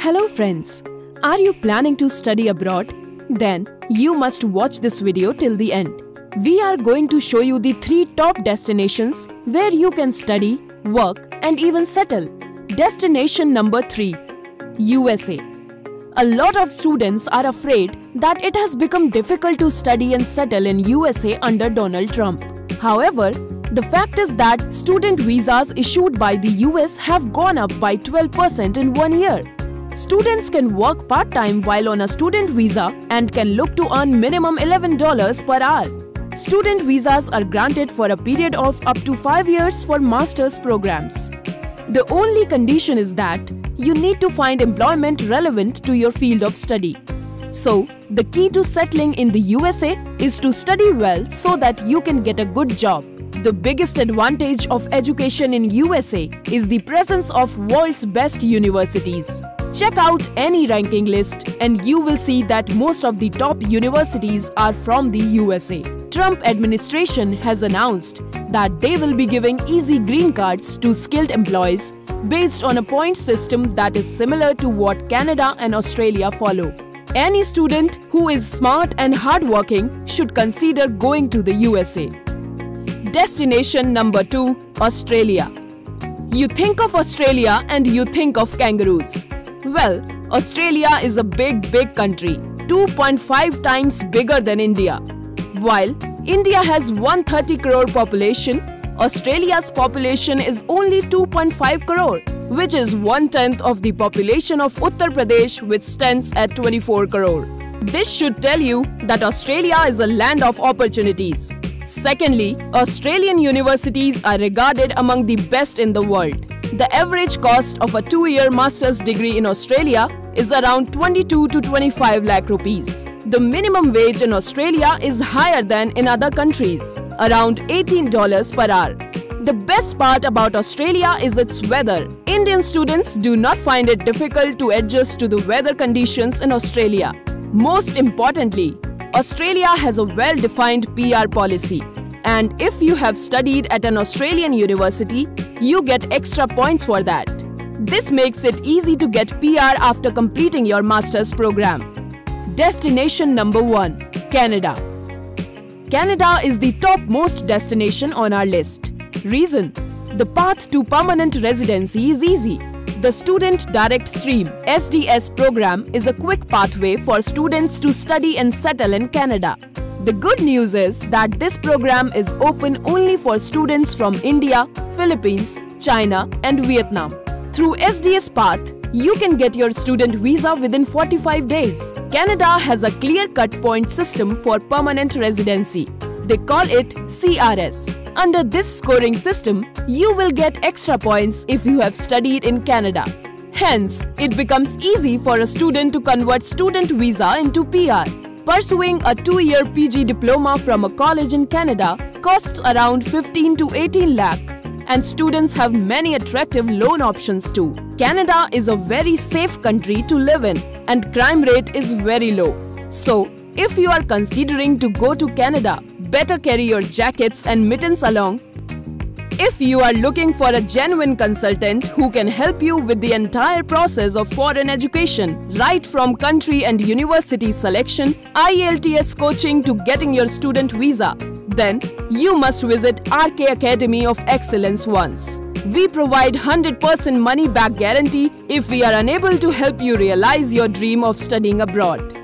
Hello friends, are you planning to study abroad? Then you must watch this video till the end. We are going to show you the 3 top destinations where you can study, work and even settle. Destination number 3, USA. A lot of students are afraid that it has become difficult to study and settle in USA under Donald Trump. However, the fact is that student visas issued by the US have gone up by 12% in 1 year. Students can work part-time while on a student visa and can look to earn minimum $11 per hour. Student visas are granted for a period of up to 5 years for master's programs. The only condition is that you need to find employment relevant to your field of study. So, the key to settling in the USA is to study well so that you can get a good job. The biggest advantage of education in USA is the presence of world's best universities. Check out any ranking list and you will see that most of the top universities are from the USA. Trump administration has announced that they will be giving easy green cards to skilled employees based on a point system that is similar to what Canada and Australia follow. Any student who is smart and hardworking should consider going to the USA. Destination number 2, Australia. You think of Australia and you think of kangaroos. Well, Australia is a big country, 2.5 times bigger than India. While India has 130 crore population, Australia's population is only 2.5 crore, which is 1/10 of the population of Uttar Pradesh, which stands at 24 crore. This should tell you that Australia is a land of opportunities. Secondly, Australian universities are regarded among the best in the world. The average cost of a 2-year master's degree in Australia is around 22 to 25 lakh rupees. The minimum wage in Australia is higher than in other countries, around $18 per hour. The best part about Australia is its weather. Indian students do not find it difficult to adjust to the weather conditions in Australia. Most importantly, Australia has a well-defined PR policy. And if you have studied at an Australian university, you get extra points for that. This makes it easy to get PR after completing your master's program. Destination number 1, Canada. Canada is the topmost destination on our list. Reason: the path to permanent residency is easy. The Student Direct Stream (SDS) program is a quick pathway for students to study and settle in Canada. The good news is that this program is open only for students from India, Philippines, China and Vietnam. Through SDS path, you can get your student visa within 45 days. Canada has a clear-cut point system for permanent residency. They call it CRS. Under this scoring system, you will get extra points if you have studied in Canada. Hence, it becomes easy for a student to convert student visa into PR. Pursuing a 2-year PG diploma from a college in Canada costs around 15 to 18 lakh, and students have many attractive loan options too. Canada is a very safe country to live in and crime rate is very low. So, if you are considering to go to Canada, better carry your jackets and mittens along. If you are looking for a genuine consultant who can help you with the entire process of foreign education, right from country and university selection, IELTS coaching to getting your student visa, then you must visit RK Academy of Excellence once. We provide 100% money back guarantee if we are unable to help you realize your dream of studying abroad.